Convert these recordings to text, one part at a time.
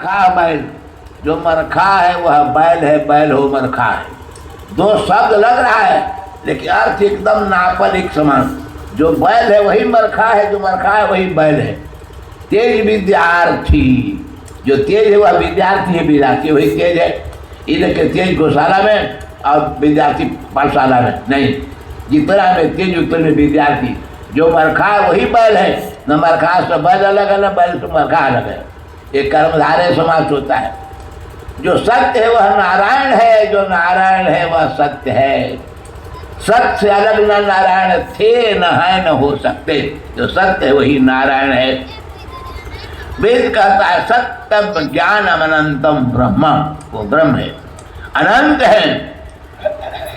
मरखा बैल, जो मरखा है वह बैल है, बैल हो मरखा है। दो शब्द लग रहा है लेकिन अर्थ एकदम नापल एक समान। जो बैल है वही मरखा है, जो मरखा है वही बैल है। तेज विद्यार्थी, जो तेज है वह विद्यार्थी है, विद्यार्थी वही तेज है। इनके तेज गौशाला में और विद्यार्थी पाठशाला में नहीं, जितना में तेज उतने में विद्यार्थी। जो मरखा है वही बैल है, न मरखा से बैल अलग है, न बैल से मरखा अलग है। एक कर्मधारय समास होता है। जो सत्य है वह नारायण है, जो नारायण है वह सत्य है। सत्य से अलग न नारायण थे, न है, न हो सकते। जो सत्य है वही नारायण है। वेद कहता है सत्यम ज्ञानम अनंतम ब्रह्म, वो ब्रह्म है, अनंत है,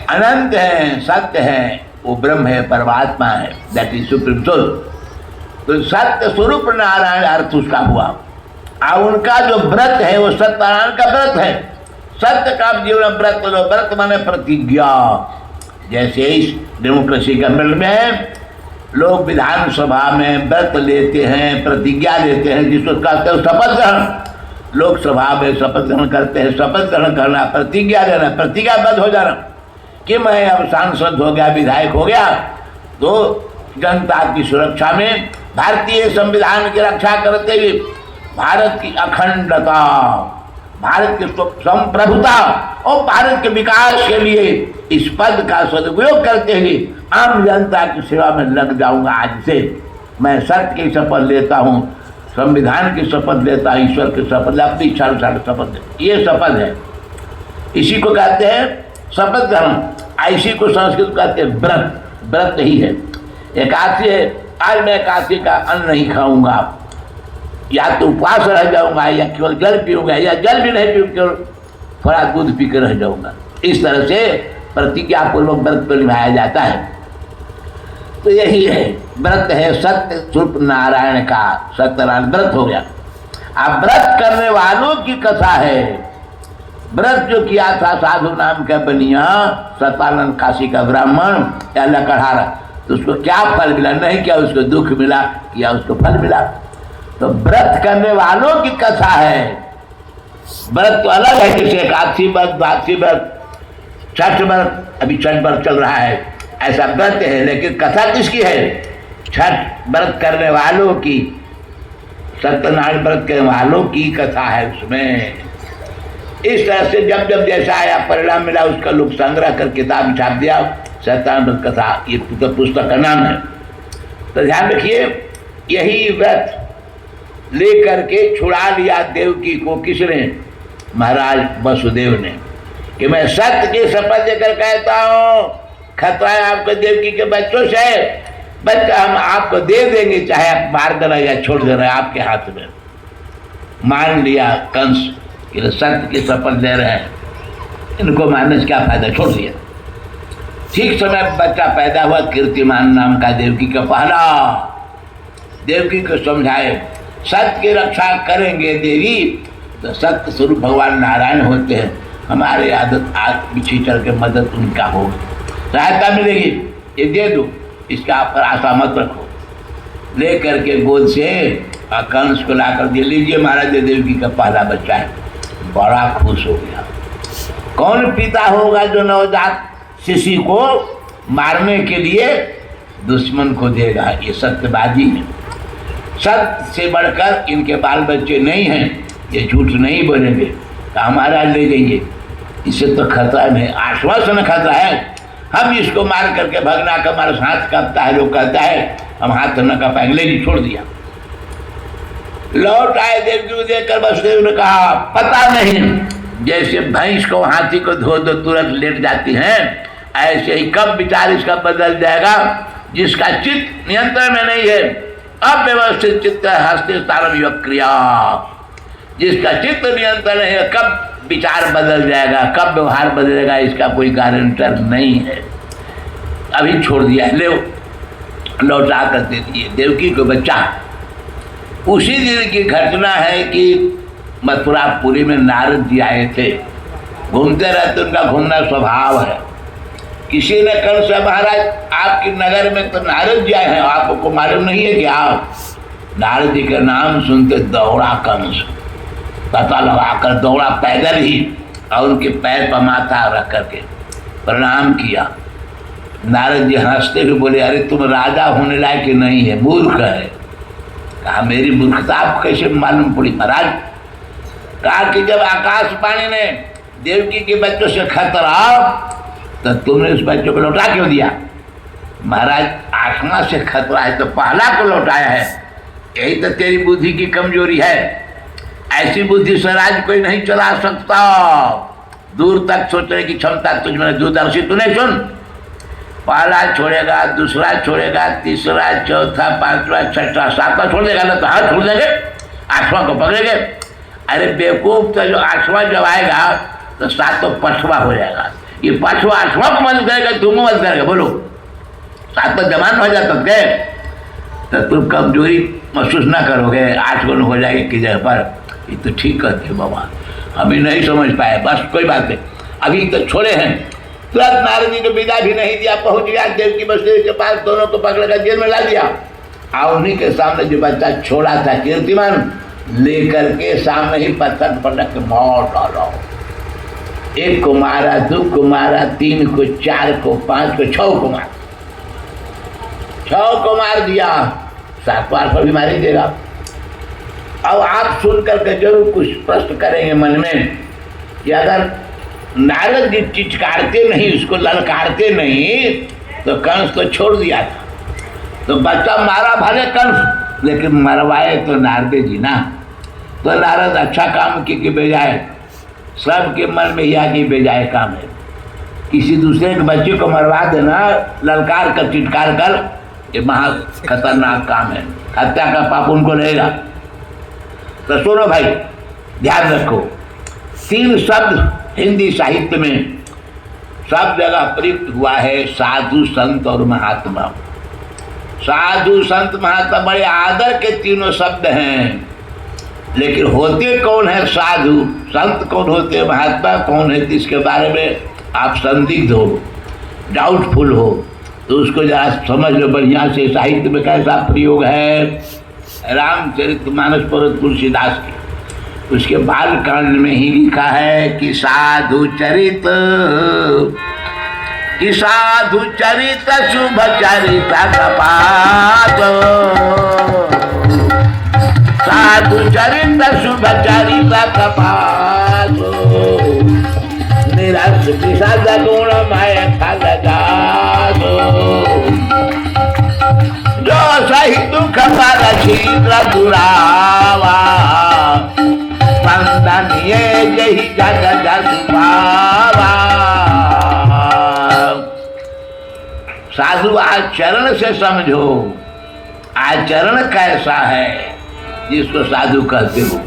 अनंत है, सत्य है, वो ब्रह्म है, परमात्मा है, दैट इज सुप्रीम सोल। तो सत्य स्वरूप नारायण अर्थ उसका हुआ। और उनका जो व्रत है वो सत्यनारायण का व्रत है। सत्य का जीवन व्रत, व्रत माने प्रतिज्ञा। जैसे इस डेमोक्रेसी का मिल में है, लोग विधानसभा में व्रत लेते हैं, प्रतिज्ञा लेते हैं, जिसको कहते हैं शपथ ग्रहण। लोकसभा में शपथ ग्रहण करते हैं। शपथ ग्रहण करना, प्रतिज्ञा लेना, प्रतिज्ञाबद्ध हो जाना कि मैं अब सांसद हो गया, विधायक हो गया, तो जनता की सुरक्षा में, भारतीय संविधान की रक्षा करते हुए, भारत की अखंडता, भारत की संप्रभुता और भारत के विकास के लिए इस पद का सदुपयोग करते हुए आम जनता की सेवा में लग जाऊंगा। आज से मैं सत्य की शपथ लेता हूँ, संविधान की शपथ लेता हूँ, ईश्वर की शपथ ले, अपनी इच्छा अनुसार शपथ ले। ये शपथ है, इसी को कहते हैं शपथ ग्रहण। इसी को संस्कृत कहते हैं व्रत। व्रत ही है। एकादशी है, आज मैं एकादशी का अन्न नहीं खाऊंगा, या तो उपवास रह जाऊंगा, या केवल जल पीऊंगा, या जल भी नहीं पीऊंगा, केवल थोड़ा दूध पी कर रह जाऊंगा। इस तरह से प्रतिज्ञा पूर्वक व्रत को निभाया जाता है। तो यही है व्रत, है सत्य स्वरूप नारायण का, सत्यनारायण व्रत हो गया। अब व्रत करने वालों की कथा है। व्रत जो किया था साधु नाम का बनिया, सतानंद काशी का ब्राह्मण या लकड़हारा, तो उसको क्या फल मिला? नहीं क्या उसको दुख मिला, क्या उसको फल मिला। तो व्रत करने वालों की कथा है। व्रत तो अलग है, जैसे एकादशी व्रत, द्वादशी व्रत, छठ व्रत, अभी छठ व्रत चल रहा है, ऐसा व्रत है। लेकिन कथा किसकी है? छठ व्रत करने वालों की, सत्यनारायण व्रत करने वालों की कथा है उसमें। इस तरह से जब जब जैसा आया परिणाम मिला, उसका लोग संग्रह कर किताब छाप दिया, सत्यनारायण व्रत कथा, ये पुस्तक का नाम है। तो ध्यान रखिए, यही व्रत लेकर के छुड़ा लिया देवकी को किसने? महाराज वसुदेव ने, कि मैं सत्य की शपथ देकर कहता हूँ, खतरा है आपको देवकी के बच्चों से, बच्चा हम आपको दे देंगे, चाहे आप मार देना या छोड़ देना, आपके हाथ में। मान लिया कंस कि सत्य की शपथ ले रहे हैं, इनको मारने से क्या फायदा, छोड़ दिया। ठीक समय बच्चा पैदा हुआ, कीर्तिमान नाम का, देवकी का पहला। देवकी को समझाए सत्य की रक्षा करेंगे देवी, तो सत्य स्वरूप भगवान नारायण होते हैं, हमारे आदत आज पीछे चल के मदद उनका होगी, सहायता मिलेगी, ये दे दो, इसका पर आशा मत रखो। ले करके गोद से कंस को ला कर दिया, लीजिए महाराज देवकी का पहला बच्चा है। बड़ा खुश हो गया। कौन पिता होगा जो नवजात शिशु को मारने के लिए दुश्मन को देगा? ये सत्यबाजी है। सत्य से बढ़कर इनके बाल बच्चे नहीं हैं, ये झूठ नहीं बोलेंगे, तो हमारा ले जाइए, इससे तो खतरा नहीं, आश्वासन खतरा है। हम इसको मार करके भगना का हमारा हाथ कांपता है, लोग कहता है हम हाथ न का पाएंगे, ले छोड़ दिया। लौट आए देवकी को देखकर वसुदेव ने कहा, पता नहीं, जैसे भैंस को हाथी को धो दो तुरंत लेट जाती हैं, ऐसे ही कब विचार इसका बदल जाएगा। जिसका चित्त नियंत्रण में नहीं है, अव्यवस्थित चित्त हस्ते तारम योग क्रिया, जिसका चित्त नियंत्रण है, कब विचार बदल जाएगा, कब व्यवहार बदलेगा, इसका कोई गारंटर नहीं है। अभी छोड़ दिया, ले लौटा कर दे दिए देवकी को बच्चा। उसी दिन की घटना है कि मथुरापुरी में नारद जी आए थे, घूमते रहते, उनका घूमना स्वभाव है। किसी ने कल से महाराज आपकी नगर में तो नारद जी आए हैं, आपको मालूम नहीं है कि आप? नारद जी का नाम सुनते दौड़ा कंस, पता लगाकर दौड़ा पैदल ही और उनके पैर पर माथा रख करके प्रणाम किया। नारद जी हंसते हुए बोले, अरे तुम राजा होने लायक कि नहीं है, मूर्ख है। कहा मेरी मूर्खता आपको कैसे मालूम पड़ी महाराज? कहा कि जब आकाशवाणी ने देवकी के बच्चों से खतरा तो तुमने उस बच्चों को लौटा क्यों दिया? महाराज आत्मा से खतरा है तो पहला को लौटाया है, यही तो तेरी बुद्धि की कमजोरी है। ऐसी बुद्धि से राज कोई नहीं चला सकता। दूर तक सोचने की क्षमता तुझमें दूरदर्शी तू नहीं सुन। पहला छोड़ेगा, दूसरा छोड़ेगा, तीसरा, चौथा, पांचवा, छठा, सातवां छोड़ देगा ना तो हाथ छोड़ देंगे, आठवां को पकड़ेंगे। अरे बेवकूफ, तो जो आठवां जब आएगा तो सातों पांचवा हो जाएगा। ये पांचवा आठवां को बंद करेगा, तुम बंद करेगा, बोलो सातवां जमान हो जाता गए तो तुम कमजोरी महसूस ना करोगे, 8 गुण हो जाएगी की जगह पर। ये तो ठीक कहते हो बाबा, अभी नहीं समझ पाए, बस कोई बात नहीं, अभी तो छोड़े हैं। तुरंत नारद जी को विदा भी नहीं दिया, पहुंच गया देवकी बसदेव के पास, दोनों को पकड़कर जेल में ला दिया। और उन्हीं के सामने जो बच्चा छोड़ा था कीर्तिमान, लेकर के सामने ही पत्थर पर रख के मार डाला। 1 को मारा, 2 को मारा, 3 को, 4 को, 5 को, 6 को मारा। 6 को मार दिया, 7 बार पर भी मारी देगा। अब आप सुन करके जरूर कुछ प्रश्न करेंगे मन में कि अगर नारद जी चिचकारते नहीं, उसको ललकारते नहीं तो कंस तो छोड़ दिया था। तो बच्चा मारा भले कंस, लेकिन मरवाए तो नारद जी ना। तो नारद अच्छा काम के बजाय सबके मन में यह कि बेजाय काम है। किसी दूसरे के बच्चे को मरवा देना, ललकार कर, चिटकार कर, ये महा खतरनाक काम है। हत्या का पाप उनको रहेगा। तो सुनो भाई, ध्यान रखो, 3 शब्द हिंदी साहित्य में सब जगह प्रयुक्त हुआ है, साधु, संत और महात्मा। साधु, संत, महात्मा बड़े आदर के तीनों शब्द हैं, लेकिन होते कौन है साधु, संत कौन होते, महात्मा कौन है, इसके बारे में आप संदिग्ध हो, डाउटफुल हो, तो उसको जरा समझ लो बढ़िया से। साहित्य में कैसा प्रयोग है? रामचरितमानस पर तुलसीदास की, उसके बालकांड में ही लिखा है कि साधु चरित, कि साधु चरित शुभ चरित कपास, साधु चरित शुभ चरित कपास, निरस विषद गुणमय फल जासो, जो सही दुख पर शीघ्र दुरावा, वंदनीय यही जग जग पावा। साधु आचरण से समझो, आचरण कैसा है जिसको साधु कहते हो,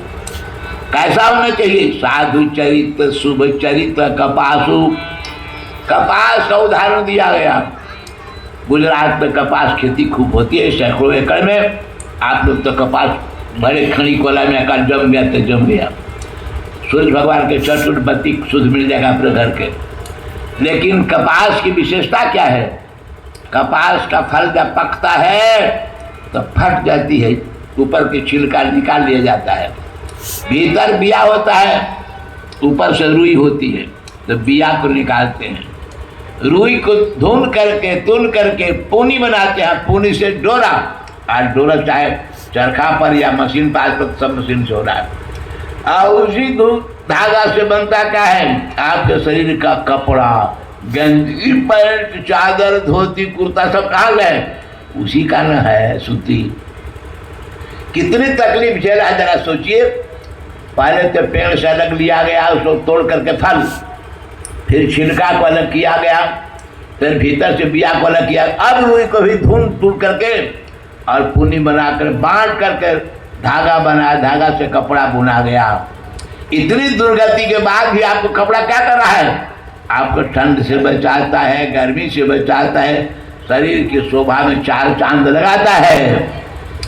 कैसा होना चाहिए? साधु चरित्र शुभ चरित्र कपासु। कपास का उदाहरण दिया गया। गुजरात में कपास खेती खूब होती है, सैकड़ों एकड़ में। आप लोग तो कपास बड़े खड़ी कोला में आकर जम गया तो जम गया। सूर्य भगवान के चतुर्थ बत्ती शुद्ध मिल जाएगा अपने घर के। लेकिन कपास की विशेषता क्या है? कपास का फल जब पकता है तो फट जाती है, ऊपर की छिलका निकाल लिया जाता है, भीतर बिया होता है, ऊपर से रुई होती है, तो बिया को निकालते हैं, रुई को धुन करके तुन करके पूनी बनाते हैं, पूनी से डोरा, आज डोरा चाहे चरखा पर या मशीन पर, आजकल सब मशीन से हो रहा है। और उसी धागा से बनता क्या है? आपके शरीर का कपड़ा, गंजी, पैंट, चादर, धोती, कुर्ता सब कहाँ गए? उसी का न है सूती। कितनी तकलीफ झेला जरा सोचिए। पहले तो पेड़ से अलग लिया गया, उसको तोड़ करके फल, फिर छिलका को अलग किया गया, फिर भीतर से बिया को अलग किया, अब रुई को भी धुन टूट करके और पुनी बनाकर बांट करके धागा बना, धागा से कपड़ा बुना गया। इतनी दुर्गति के बाद भी आपको कपड़ा क्या कर रहा है? आपको ठंड से बचाता है, गर्मी से बचाता है, शरीर की शोभा में 4 चांद लगाता है।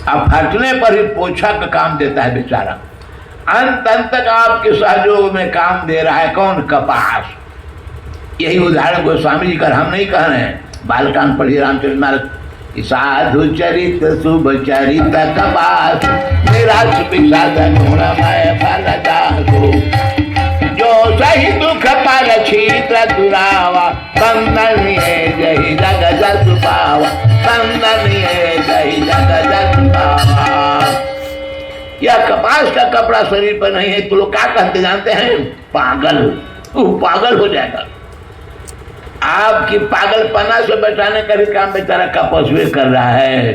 अब फटने पर ही पोछा का काम देता है बेचारा। अंत तक आपके सहयोग में काम दे रहा है कौन? कपास। यही उदाहरण गोस्वामी जी कर, हम नहीं कह रहे हैं। बालकांड पढ़िए, रामचरितमानस साधु चरित शुभ चरित कपास, निराश विषाद गुणमय फल दासु। जो सही दुख पर क्षीत्र दुरावा, बंदनीय जहि जग जस पावा, बंदनीय जहि जग जस पावा। यह कपास का कपड़ा शरीर पर नहीं है तो लोग क्या कहते जानते हैं? पागल। वो पागल हो जाएगा। आपकी पागलपना से बचाने का भी काम बेचारा कपस्वे कर रहा है।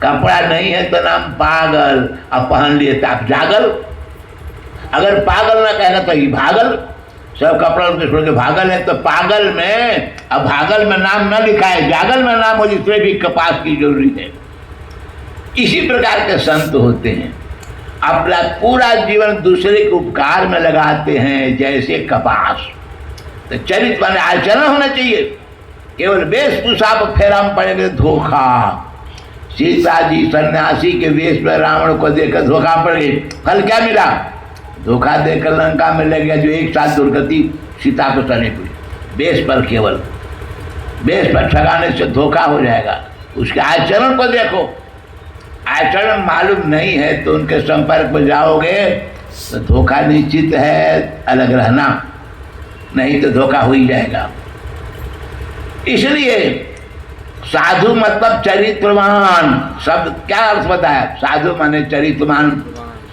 कपड़ा नहीं है तो नाम पागल, अब पहन लिए तो आप जागल। अगर पागल ना कहना तो ये भागल। सब कपड़ा छोड़ के भागल है तो पागल में, अब भागल में नाम न लिखा है, जागल में नाम हो, जिसमें भी कपास की जरूरी है। इसी प्रकार के संत होते हैं, अपना पूरा जीवन दूसरे के उपकार में लगाते हैं, जैसे कपास। तो चरित्र माने आचरण होना चाहिए। केवल वेशभूषा पर फेरा में पड़ेगा धोखा। सीता जी सन्यासी के वेश में रावण को देकर धोखा पड़ गई, फल क्या मिला? धोखा देकर लंका में लग गया, जो एक साथ दुर्गति सीता को चली हुई। वेश पर, केवल वेश पर ठगाने से धोखा हो जाएगा। उसके आचरण को देखो। आचरण मालूम नहीं है तो उनके संपर्क में जाओगे तो धोखा निश्चित है, अलग रहना, नहीं तो धोखा हो ही जाएगा। इसलिए साधु मतलब चरित्रवान। शब्द क्या अर्थ बताया? साधु माने चरित्रवान।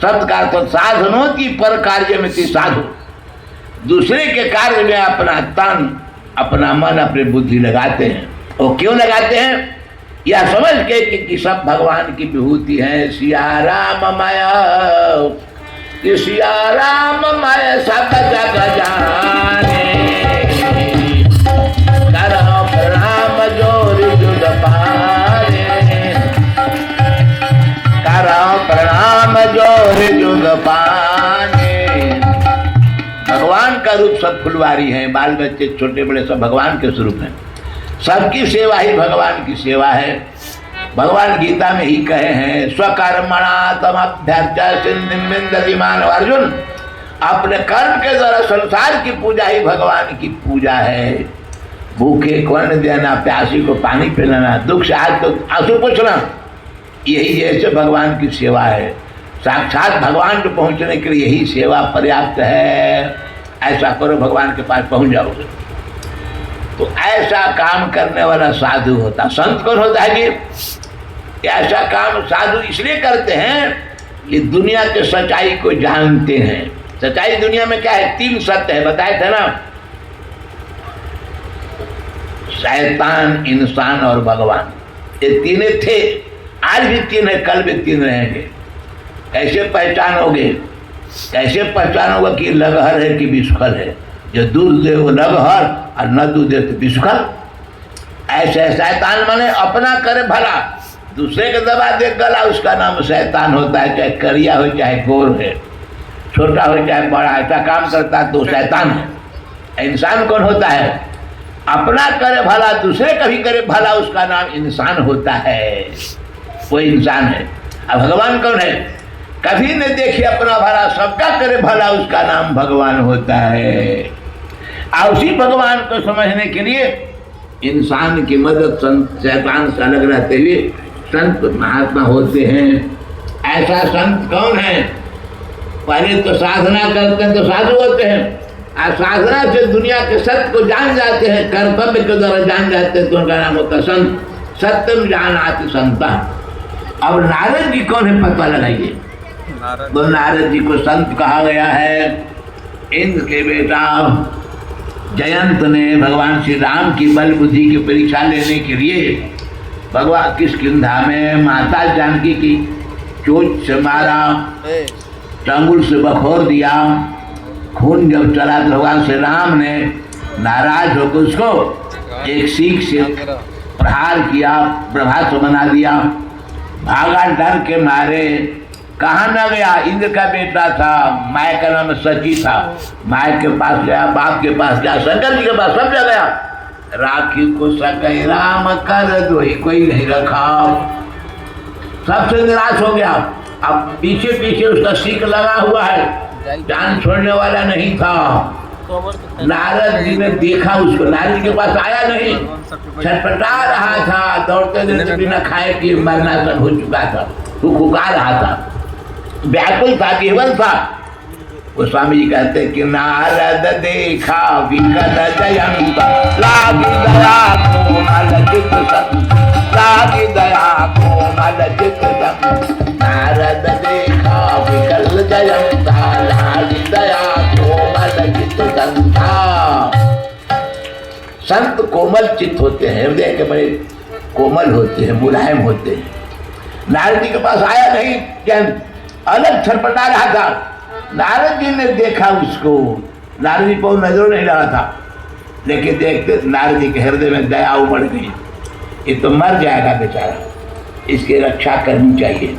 शब्द का अर्थ साधनों की पर कार्य में थी साधु। दूसरे के कार्य में अपना तन, अपना मन, अपनी बुद्धि लगाते हैं। और क्यों लगाते हैं? यह समझ के कि सब भगवान की विभूति है। सिया राम माया, सिया राम माया सब जग जाने, करो प्रणाम जोर जुग पारे, करो प्रणाम जोर जुग पाने। भगवान का रूप सब फुलवारी है। बाल बच्चे छोटे बड़े सब भगवान के स्वरूप हैं। सबकी सेवा ही भगवान की सेवा है। भगवान गीता में ही कहे हैं, स्वकर्मणा तमभ्यर्च्य सिद्धिं विन्दति मानव। अर्जुन, अपने कर्म के द्वारा संसार की पूजा ही भगवान की पूजा है। भूखे को अन्न देना, प्यासी को पानी पिलाना, दुख से आज को आंसू पोंछना, यही जैसे भगवान की सेवा है। साक्षात भगवान को पहुंचने के लिए यही सेवा पर्याप्त है। ऐसा करो, भगवान के पास पहुंच जाओगे। तो ऐसा काम करने वाला साधु होता। संत कौन होता है जी? ऐसा काम साधु इसलिए करते हैं कि दुनिया के सच्चाई को जानते हैं। सच्चाई दुनिया में क्या है? तीन सत्य है, बताए थे ना, शैतान, इंसान और भगवान। ये तीन थे, आज भी तीन है, कल भी तीन रहेंगे। कैसे पहचानोगे? कैसे पहचानोगे कि लगहर है कि विषखल है? जो दूध दे वो लगहर और न दूध दे तो विषखल। ऐसे शैतान माने अपना करे भला, दूसरे के दबा दे गला, उसका नाम शैतान होता है। चाहे करिया हो चाहे गोर है, छोटा हो चाहे बड़ा, ऐसा काम करता है तो शैतान है। इंसान कौन होता है? अपना करे भला, दूसरे का भी करे भला, उसका नाम इंसान होता है। वो इंसान है। अब भगवान कौन है? कभी न देखे अपना भला, सबका करे भला, उसका नाम भगवान होता है। और उसी भगवान को समझने के लिए इंसान की मदद शैतान से अलग रहते हुए संत महात्मा होते हैं। ऐसा संत कौन है? पहले तो साधना करते हैं तो साधु होते हैं, और साधना से दुनिया के सत्य को जान जाते हैं, कर्तव्य के द्वारा जान जाते हैं, तो उनका नाम होता है संत। सत्यम जानाति संता। अब नारद जी कौन है पता लगाइए। तो नारद जी को संत कहा गया है। इंद्र के बेटा जयंत ने भगवान श्री राम की बल बुद्धि की परीक्षा लेने के लिए भगवान किष्किंधा में माता जानकी की चोट से मारा, चांगुल से बखोर दिया। खून जब चला तो भगवान श्री राम ने नाराज होकर उसको एक सीख से प्रहार किया, प्रभास बना दिया। भागा डर के मारे, कहाँ न गया? इंद्र का बेटा था, माय का नाम सची था। माय के पास गया, बाप के पास गया, शंकर जी के पास, सब जगह गया। राखी को सकै राम कर दोई कोई नहीं रखा। सबसे निराश हो गया। अब पीछे पीछे उसका सीख लगा हुआ है, जान छोड़ने वाला नहीं था। नारद जी ने देखा उसको, नारद जी के पास आया नहीं, छटपटा रहा था, दौड़ते दौड़ते बिना खाए पिए मरना हो चुका था, वो फुका रहा था, व्याकुल था, केवल था। वो स्वामी जी कहते कि नारद देखा विकल जयंत, लागी दया कोमल चित संग, लागी दया कोमल चित संग। नारद देखा विकल जयंत, लागी दया कोमल चित संग। संत कोमल चित्त होते हैं, हृदय के बड़े कोमल होते हैं, मुलायम होते हैं। नारद जी के पास आया नहीं, क्या अलग छटपटा रहा था। नारद जी ने देखा उसको, नारद जी को नजर नहीं रहा था, लेकिन देखते नारद जी के हृदय में दया उमड़ गई, ये तो मर जाएगा बेचारा, इसकी रक्षा करनी चाहिए,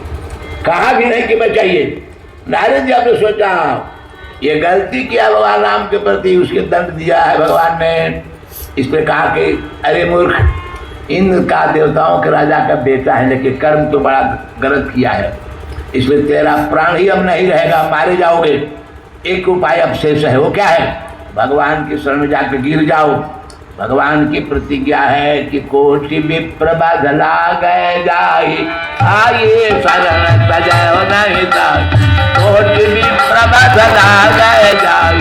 कहा भी नहीं कि बचाइए। नारद जी आपने सोचा ये गलती किया भगवान राम के प्रति, उसके दंड दिया है भगवान ने। इस पर कहा कि अरे मूर्ख, इंद्र का देवताओं के राजा का बेटा है, लेकिन कर्म तो बड़ा गलत किया है, इसलिए तेरा प्राण ही अब नहीं रहेगा, मारे जाओगे। एक उपाय अब शेष है, वो क्या है? भगवान की शरण में जाकर गिर जाओ। भगवान की प्रतिज्ञा है कि कोटि विप्र बदला गए जाए, आइए शरण तजो नहीं जाए, कोटि विप्र बदला गए जाए,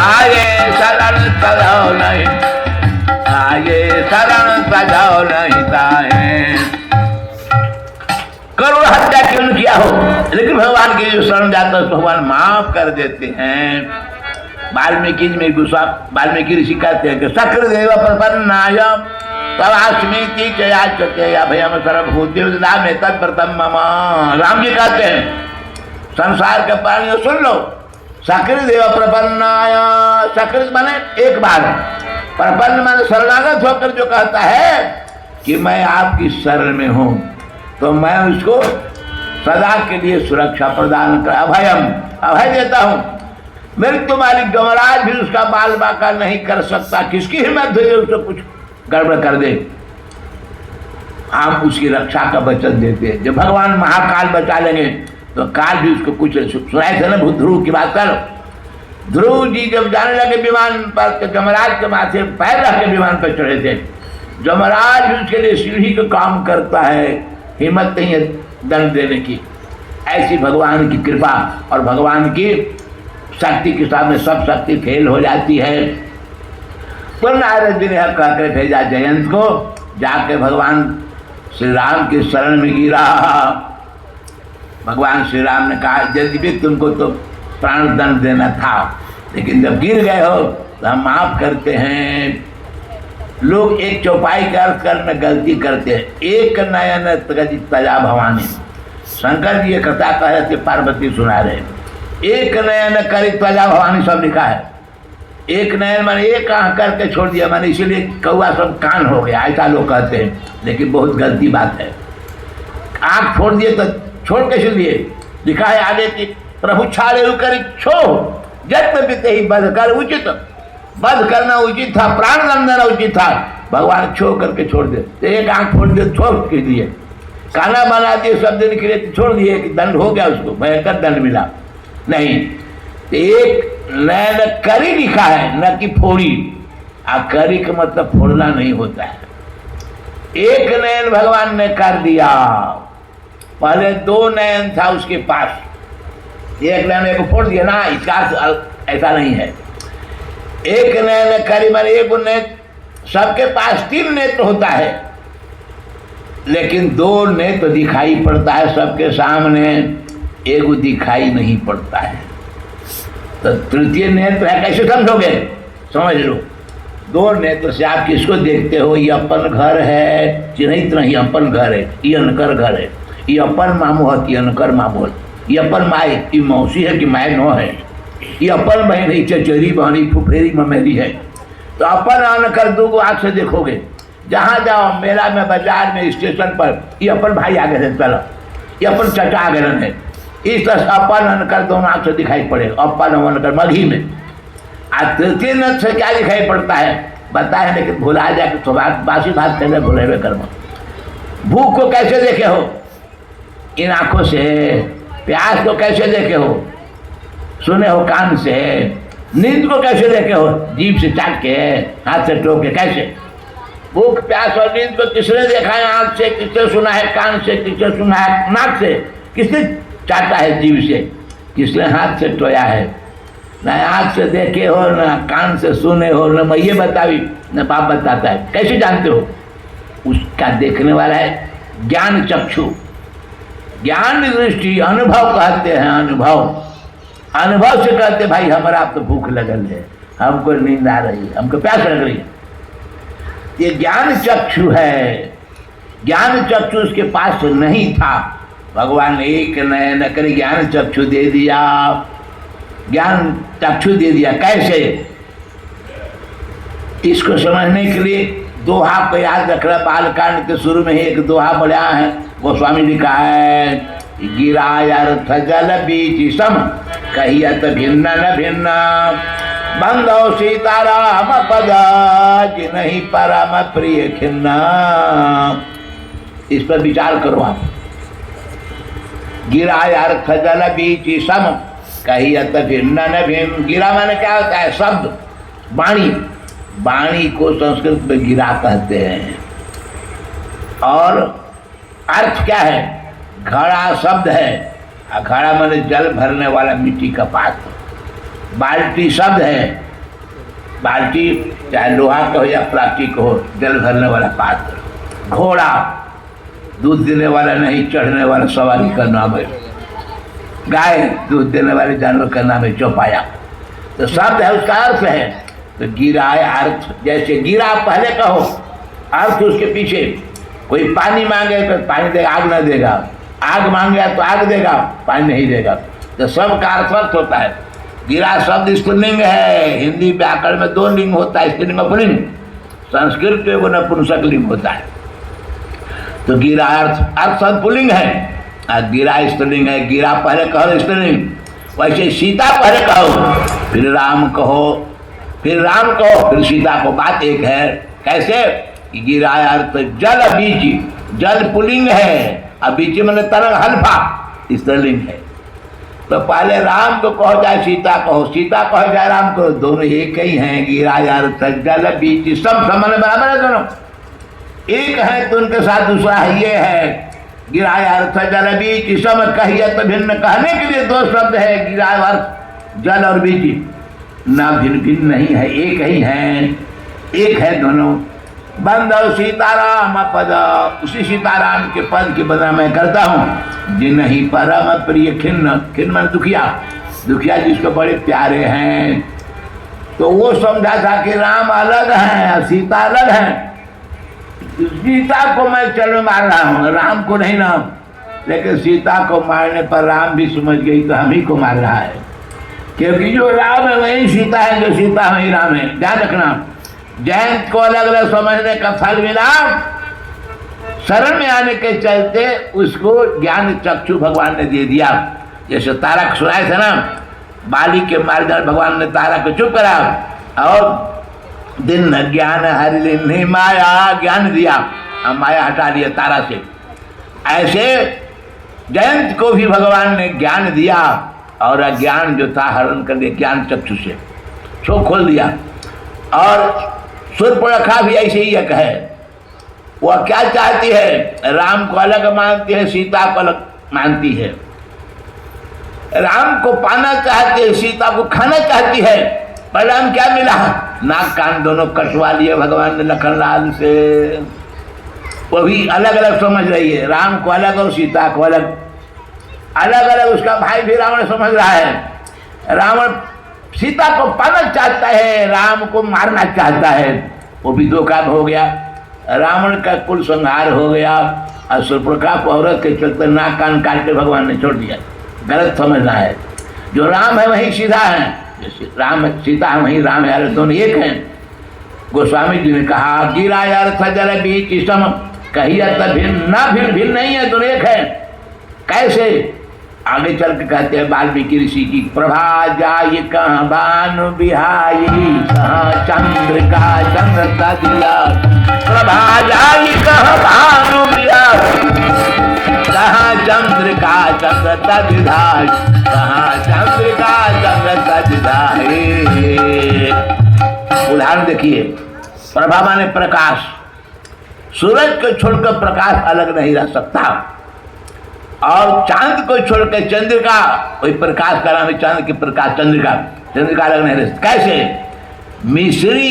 आइए शरण तजो नहीं, आइए शरण तजो नहीं जाए। करोड़ हत्या क्यों न किया हो, लेकिन भगवान की जो शरण जाता है तो भगवान माफ कर देते हैं। वाल्मीकि में वाल्मीकि ऋषि कहते हैं कि सक्र देव प्रपन्नाय तवास्मीति चयाचते अभयम सर्वभूतेषु नामे तत्प्रथम मम। राम जी कहते हैं संसार के प्राणियों सुन लो, सक्र देव प्रपन्नाय, सक्र माने एक बार, प्रपन्न माने शरणागत होकर जो कहता है कि मैं आपकी शरण में हूँ, तो मैं उसको सदा के लिए सुरक्षा प्रदान कर अभयम, अभय देता हूँ। मृत्यु मालिक गमराज भी उसका बाल बाका नहीं कर सकता, किसकी हिम्मत हुई उसको कुछ गड़बड़ कर दे। हम उसकी रक्षा का वचन देते हैं, जब भगवान महाकाल बचा लेंगे तो काल भी उसको कुछ सुनाए थे ना। ध्रुव की बात करो, ध्रुव जी जब जाने लगे विमान पर तो जमराज के माथे पैर रख के विमान पर चढ़े थे। जमराज भी उसके लिए सीढ़ी का काम करता है, हिम्मत नहीं है दंड देने की। ऐसी भगवान की कृपा और भगवान की शक्ति के सामने सब शक्ति फेल हो जाती है। तो नारद जी ने कहकर भेजा जयंत को, जाके भगवान श्री राम की शरण में गिरा। भगवान श्री राम ने कहा यदि भी तुमको तो प्राण दंड देना था, लेकिन जब गिर गए हो तो हम माफ करते हैं। लोग एक चौपाई का अर्थ करने गलती करते हैं, एक नयन तजा भवानी। शंकर जी ये कथा कह रहे थे, पार्वती सुना रहे, एक नयन करी तजा भवानी सब लिखा है। एक नयन मैंने एक आँख करके छोड़ दिया, मैंने इसीलिए कौआ सब कान हो गया, ऐसा लोग कहते हैं, लेकिन बहुत गलती बात है। आँख छोड़ दिए तो छोड़ कैसे दिए? लिखा है आगे कि प्रभु छाड़े कर छो जन्म बीते ही बध कर उचित, बध करना उचित था, प्राण दंड देना उचित था, भगवान छो करके छोड़ दे। तो एक आँख छोड़ दिए, छोड़ के दिए, खाना बना दिए, सब दिन के लिए छोड़ दिए कि दंड हो गया, उसको भयंकर दंड मिला। नहीं, एक नयन करी लिखा है, न कि फोड़ी। करी का मतलब फोड़ना नहीं होता है। एक नयन भगवान ने कर दिया, पहले दो नयन था उसके पास, एक नयन एक फोड़ दिया ना, इसका ऐसा नहीं है। एक नयन करी माने एक नेत्र, सबके पास तीन नेत्र होता है, लेकिन दो नेत्र दिखाई पड़ता है सबके सामने, एक दिखाई नहीं पड़ता है। तो तृतीय नेत्र है, कैसे समझोगे? समझ लो, दो नेत्र से आप किसको देखते हो? ये अपन घर है, चिन्हित नहीं, अपन घर है, ये अनकर घर है, ये अपन मामू है कि अनकर मामू है, ये अपन माए की मौसी है कि माए नो है, ये अपन बहन है, चचेरी बहनी फुफेरी ममेरी है। तो अपन अनकर दो आँख से देखोगे, जहाँ जाओ मेला में, बाजार में, स्टेशन पर, ये अपन भाई आगे से चलो, ये अपन चचा आगे है, इस तरह अपन अनकर दोनों आँख से दिखाई पड़ेगा। अपन अनकर मघी में तृतीय नथ से क्या दिखाई पड़ता है बताए, लेकिन भुला जाए तो बासी बात कहने भूले हुए कर्म। भूख को कैसे देखे हो? इन आँखों से। प्यास को कैसे देखे हो? सुने हो कान से। नींद को कैसे देखे हो? जीभ से चाट के, हाथ से टोक के, कैसे? भूख प्यास और नींद को किसने देखा है? आंख से? किसने सुना है? कान से? किसने सुना है? नाक से? किसने चाटा है? जीभ से? किसने हाथ से टोया है? ना आँख से देखे हो, ना कान से सुने हो, न मैं ये बतावी, न बाप बताता है। कैसे जानते हो? उसका देखने वाला है ज्ञान चक्षु, ज्ञान दृष्टि, अनुभव कहते हैं। अनुभव से कहते भाई हमारा आप तो भूख लगल है, हमको नींद आ रही है, हमको प्यास लग रही है। ये ज्ञान चक्षु है। ज्ञान चक्षु उसके पास नहीं था। भगवान एक नयन कर ज्ञान चक्षु दे दिया। ज्ञान चक्षु दे दिया कैसे? इसको समझने के लिए दोहा को याद रखना। बालकांड के शुरू में ही एक दोहा बढ़िया है, गोस्वामी जी का है, गिरा अर्थ जल बीच सम कहियत भिन्न न भिन्न बंधो सीताराम पद जिन्हि परम प्रिय खिन्ना। इस पर विचार करो आप। गिरा अर्थ जल बीच सम कहियत भिन्न न भिन्न। गिरा माने क्या होता है? शब्द, वाणी। वाणी को संस्कृत में गिरा कहते हैं। और अर्थ क्या है? घड़ा शब्द है। घड़ा माने जल भरने वाला मिट्टी का पात्र। बाल्टी शब्द है। बाल्टी चाहे लोहा का हो या प्लास्टिक हो, जल भरने वाला पात्र। घोड़ा दूध देने वाला नहीं, चढ़ने वाला सवारी का नाम है। गाय दूध देने वाले जानवर का नाम है चौपाया। तो शब्द है, उसका अर्थ है। तो गिरा है अर्थ। जैसे गिरा पहले कहो, अर्थ उसके पीछे। कोई पानी मांगे तो पानी देगा, आग न देगा। आग मांगे तो आग देगा, पानी नहीं देगा। तो सब का अर्थ होता है। गिरा शब्द स्त्रीलिंग है। हिंदी व्याकरण में 2 लिंग होता है, स्त्रीलिंग और पुल्लिंग। संस्कृत में वो नपुंसक लिंग होता है। तो गिरा अर्थ शब्द पुल्लिंग है, गिरा स्त्रीलिंग है। गिरा पहले कहो स्त्रीलिंग। वैसे सीता पहले कहो, फिर राम कहो, फिर राम कहो, फिर सीता को। बात एक है। कैसे? गिरा अर्थ जल बीच। जल पुल्लिंग है, अब बीच मैंने तरंग हल्फा स्त्रीलिंग है। तो पहले राम को कहो जाए सीता कहो, सीता कहो जाए राम कहो, दोनों एक ही हैं। गिरा अर्थ जल बीच, सब समान बराबर है दोनों, एक है। तो उनके साथ दूसरा है, ये है गिरा अर्थ जल बीच सम कहियत भिन्न। कहने के लिए 2 शब्द है, गिरा अर्थ जल और बीच। ना भिन्न भिन्न नहीं है, एक ही है, एक है दोनों। बंधो सीताराम पद, उसी सीताराम के पद की बदला मैं करता हूँ। जिन्हि परम प्रिय खिन्न। खिन्न मन दुखिया, दुखिया जिसको बड़े प्यारे हैं। तो वो समझा था कि राम अलग हैं और सीता अलग हैं। सीता को मैं चलो मार रहा हूँ, राम को नहीं ना। लेकिन सीता को मारने पर राम भी समझ गई तो हम ही को मार रहा है, क्योंकि जो राम है वही सीता है, जो सीता वही राम है। ध्यान रखना। जयंत को अलग अलग समझने का फल मिला। शरण में आने के चलते उसको ज्ञान चक्षु भगवान ने दे दिया। जैसे तारा को सुनाए थे ना, बाली के मार्गदर्शन भगवान ने तारा को चुप करा और दिन ज्ञान हरि माया ज्ञान दिया, माया हटा दिया तारा से। ऐसे जयंत को भी भगवान ने ज्ञान दिया और अज्ञान जो था हरण कर दिया ज्ञान चक्षु से, सो खोल दिया। और शूर्पणखा भी ऐसे ही एक है। वह क्या चाहती है? राम को अलग मानती है, सीता को अलग मानती है। राम को पाना चाहती है, सीता को खाना चाहती है। परिणाम क्या मिला? नाक कान दोनों कटवा लिए भगवान ने लखनलाल से। वो भी अलग अलग समझ रही है, राम को अलग और सीता को अलग। अलग अलग उसका भाई भी रावण समझ रहा है। रावण सीता को पाना चाहता है, राम को मारना चाहता है। वो भी धोखा हो गया। रावण का कुल संहार हो गया और शूर्पणखा को औरत के चलते नाक कान काट के भगवान ने छोड़ दिया। गलत समझना है। जो राम है वही सीता है, राम सीता है वही राम है, दोनों एक हैं। गोस्वामी जी ने कहा गिरा अर्थ जल बीच सम कहियत भिन्न। ना भिन्न भिन्न नहीं है, दोनों एक है। कैसे? आगे चल के कहते हैं वाल्मीकि ऋषि की, प्रभा जाय कहाँ भानु बिहाई, कहाँ चंद्र का चंद्रता दिया। प्रभा जाय कहाँ भानु बिहाई, कहाँ चंद्रिका चंद्र तदिधाय, कहाँ चंद्रिका चंद्र तदिधाय। उदाहरण देखिए, प्रभा माने प्रकाश। सूरज को छोड़कर प्रकाश अलग नहीं रह सकता, और चांद को छोड़कर चंद्रिका, वही प्रकाश का नाम है चांद की प्रकाश, चंद्रिका, चंद्रिका अलग नहीं रह सकती। कैसे? मिश्री